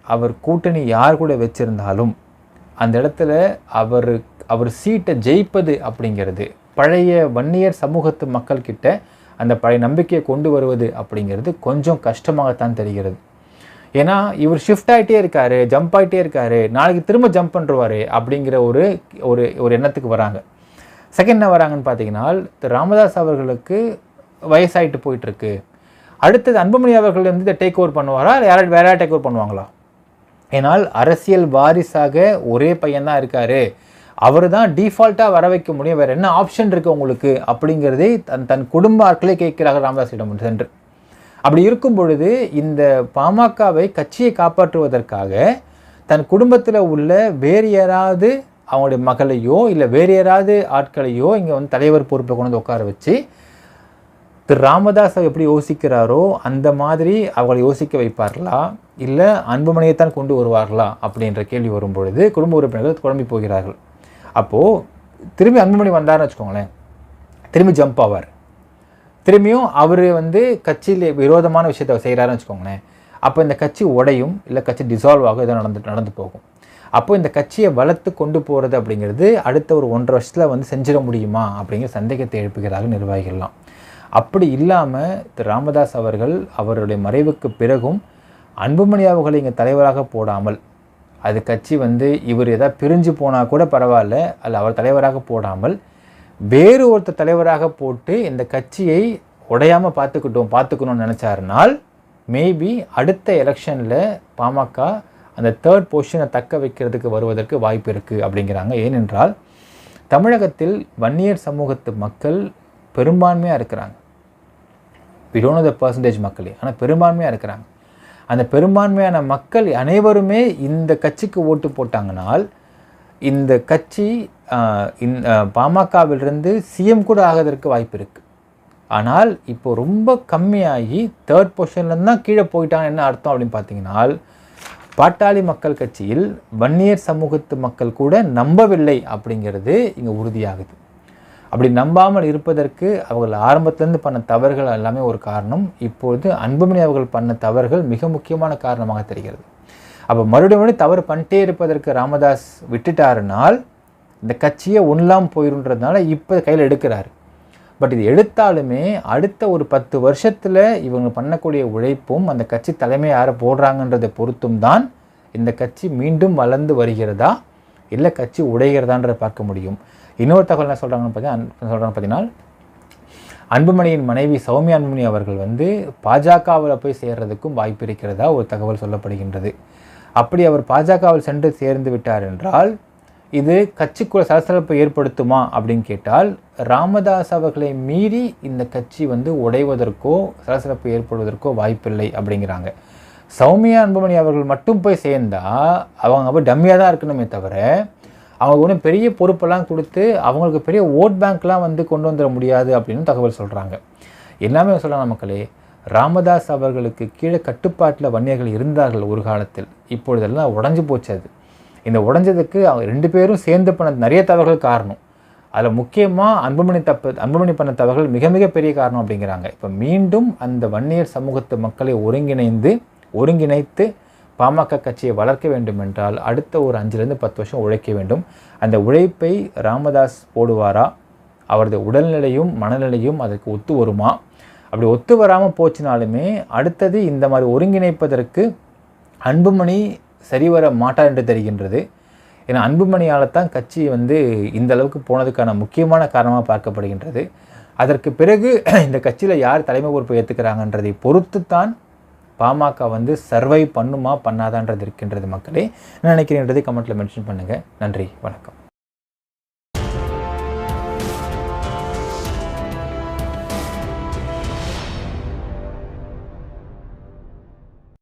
அவர் கூட்டணி யார் கூட வச்சுருந்தாலும் அந்த இடத்துல அவர் சீட்டை ஜெயிப்பது அப்படிங்கிறது, பழைய வன்னியர் சமூகத்து மக்கள்கிட்ட அந்த பழைய நம்பிக்கையை கொண்டு வருவது அப்படிங்கிறது கொஞ்சம் கஷ்டமாகத்தான் தெரிகிறது. ஏன்னா இவர் ஷிஃப்ட் ஆகிட்டே இருக்காரு, ஜம்ப் ஆகிட்டே இருக்காரு, நாளைக்கு திரும்ப ஜம்ப் பண்ணுவார் அப்படிங்கிற ஒரு ஒரு எண்ணத்துக்கு வராங்க. செகண்ட் என்ன வராங்கன்னு பார்த்தீங்கன்னா, ராமதாஸ் அவர்களுக்கு வயசாகிட்டு போயிட்டுருக்கு, அடுத்தது அன்புமணி அவர்கள் இதை டேக் ஓவர் பண்ணுவாரா, இல்லை யாராவது வேற டேக் ஓவர் பண்ணுவாங்களா? ஏன்னால் அரசியல் வாரிசாக ஒரே பையன்தான் இருக்கார், அவர் தான் டிஃபால்ட்டாக வர வைக்க முடியும், வேறு என்ன ஆப்ஷன் இருக்குது உங்களுக்கு அப்படிங்கிறதே தன் குடும்ப ஆட்களே கேட்கிறார்கள் ராமதாஸிடம் சென்று. அப்படி இருக்கும் பொழுது இந்த பாமகவை கட்சியை காப்பாற்றுவதற்காக தன் குடும்பத்தில் உள்ள வேறு யாராவது அவங்களுடைய மகளையோ இல்லை வேறு யாராவது ஆட்களையோ இங்கே தலைவர் பொறுப்பை கொண்டு உட்கார வச்சு திரு ராமதாஸ் எப்படி யோசிக்கிறாரோ அந்த மாதிரி அவங்களை யோசிக்க வைப்பார்களா, இல்லை அன்புமணியைத்தான் கொண்டு வருவார்களா அப்படின்ற கேள்வி வரும் பொழுது குடும்ப உறுப்பினர்கள் குழம்பி போகிறார்கள். அப்போது திரும்பி அன்புமணி வந்தார்னு வச்சுக்கோங்களேன், திரும்பி ஜம்ப் ஆவார், திரும்பியும் அவர் கட்சியில் விரோதமான விஷயத்தை செய்கிறாருன்னு வச்சுக்கோங்களேன், அப்போ இந்த கட்சி உடையும், இல்லை கட்சி டிசால்வ் ஆகும், ஏதோ நடந்து போகும். அப்போ இந்த கட்சியை வளர்த்து கொண்டு போகிறது அப்படிங்கிறது அடுத்த ஒரு 1.5 வருஷத்தில் செஞ்சிட முடியுமா அப்படிங்கிற சந்தேகத்தை எழுப்புகிறார்கள் நிர்வாகிகள்லாம். அப்படி இல்லாமல் திரு ராமதாஸ் அவர்கள் அவருடைய மறைவுக்கு பிறகும் அன்புமணி அவர்களை இங்கே தலைவராக போடாமல், அது கட்சி இவர் எதாவது பிரிஞ்சு போனால் கூட பரவாயில்ல, அல்ல அவர் தலைவராக போடாமல் வேறு ஒருத்தர் தலைவராக போட்டு இந்த கட்சியை உடையாமல் பார்த்துக்கணும்னு நினச்சாருனால் மேபி அடுத்த எலெக்ஷனில் பாமக அந்த 3rd பொசிஷனை தக்க வைக்கிறதுக்கு வருவதற்கு வாய்ப்பு இருக்குது அப்படிங்கிறாங்க. ஏனென்றால் தமிழகத்தில் வன்னியர் சமூகத்து மக்கள் பெரும்பான்மையாக இருக்கிறாங்க. we don't know the percentage மக்களே, ஆனால் பெரும்பான்மையாக இருக்கிறாங்க. அந்த பெரும்பான்மையான மக்கள் அனைவருமே இந்த கட்சிக்கு ஓட்டு போட்டாங்கனால் இந்த கட்சி பாமகவிலிருந்து சிஎம் கூட ஆகிறதுக்கு வாய்ப்பு இருக்குது. ஆனால் இப்போ ரொம்ப கம்மியாகி 3rd பொசிஷன்லேருந்து தான் கீழே போயிட்டாங்க. என்ன அர்த்தம் அப்படின்னு பார்த்தீங்கன்னா, பாட்டாளி மக்கள் கட்சியில் வன்னியர் சமூகத்து மக்கள் கூட நம்பவில்லை அப்படிங்கிறது இங்கே உறுதியாகுது. அப்படி நம்பாமல் இருப்பதற்கு அவர்கள் ஆரம்பத்திலேருந்து பண்ண தவறுகள் எல்லாமே ஒரு காரணம். இப்பொழுது அன்புமணி அவர்கள் பண்ண தவறுகள் மிக முக்கியமான காரணமாக தெரிகிறது. அப்போ மறுபடியும் தவறு பண்ணிட்டே இருப்பதற்கு ராமதாஸ் விட்டுட்டாருனால் இந்த கட்சியை ஒன்றாம் போயிருன்றதுனால இப்போ கையில் எடுக்கிறாரு. பட் இது எடுத்தாலுமே அடுத்த ஒரு 10 வருஷத்தில் இவங்க பண்ணக்கூடிய உழைப்பும் அந்த கட்சி தலைமை யாரை போடுறாங்கன்றதை பொறுத்தும் தான் இந்த கட்சி மீண்டும் வளர்ந்து வருகிறதா இல்லை கட்சி உடைகிறதான்றதை பார்க்க முடியும். இன்னொரு தகவல் என்ன சொல்கிறாங்கன்னு பார்த்தீங்கன்னா, அன்புமணியின் மனைவி சௌமியா அன்புமணி அவர்கள் பாஜகவில் போய் சேர்றதுக்கும் வாய்ப்பு இருக்கிறதா ஒரு தகவல் சொல்லப்படுகின்றது. அப்படி அவர் பாஜகவில் சென்று சேர்ந்து விட்டார் என்றால் இது கட்சிக்குள்ள சலசலப்பை ஏற்படுத்துமா அப்படின்னு கேட்டால், ராமதாஸ் அவர்களை மீறி இந்த கட்சி உடைவதற்கோ சலசலப்பு ஏற்படுவதற்கோ வாய்ப்பில்லை அப்படிங்கிறாங்க. சௌமியா அன்புமணி அவர்கள் மட்டும் போய் சேர்ந்தால் அவங்க டம்மியாக தான் இருக்கணுமே தவிர அவங்க ஒன்றும் பெரிய பொறுப்பெல்லாம் கொடுத்து அவங்களுக்கு பெரிய ஓட் பேங்க்லாம் கொண்டு வந்துட முடியாது அப்படின்னு தகவல் சொல்கிறாங்க. எல்லாமே சொல்லலாம் மக்களே. ராமதாஸ் அவர்களுக்கு கீழே கட்டுப்பாட்டில் வன்னியர்கள் இருந்தார்கள் ஒரு காலத்தில். இப்பொழுதெல்லாம் உடஞ்சி போச்சு. அது இந்த உடஞ்சதுக்கு அவங்க 2 பேரும் சேர்ந்து பண்ண நிறைய தவறுகள் காரணம். அதில் முக்கியமாக அன்புமணி பண்ண தவறுகள் மிக மிக பெரிய காரணம் அப்படிங்கிறாங்க. இப்போ மீண்டும் அந்த வன்னியர் சமூகத்து மக்களை ஒருங்கிணைத்து பாமக கட்சியை வளர்க்க வேண்டும் என்றால் அடுத்த ஒரு 5லேருந்து 10 வருஷம் உழைக்க வேண்டும். அந்த உழைப்பை ராமதாஸ் போடுவாரா? அவரது உடல்நிலையும் மனநிலையும் அதற்கு ஒத்து வருமா? அப்படி ஒத்து வராமல் போச்சுனாலுமே அடுத்தது இந்த மாதிரி ஒருங்கிணைப்பதற்கு அன்புமணி சரிவர மாட்டார் என்று தெரிகின்றது. ஏன்னா அன்புமணியால் தான் கட்சி இந்த அளவுக்கு போனதுக்கான முக்கியமான காரணமாக பார்க்கப்படுகின்றது. அதற்கு பிறகு இந்த கட்சியில் யார் தலைமை பொறுப்பை ஏற்றுக்கிறாங்கன்றதை பொறுத்து தான் பாமக சர்வை பண்ணுமா பண்ணாதான்றது இருக்கின்றது. மக்களே என்ன நினைக்கிறீன்றதை கமெண்ட்டில் மென்ஷன் பண்ணுங்கள். நன்றி, வணக்கம்.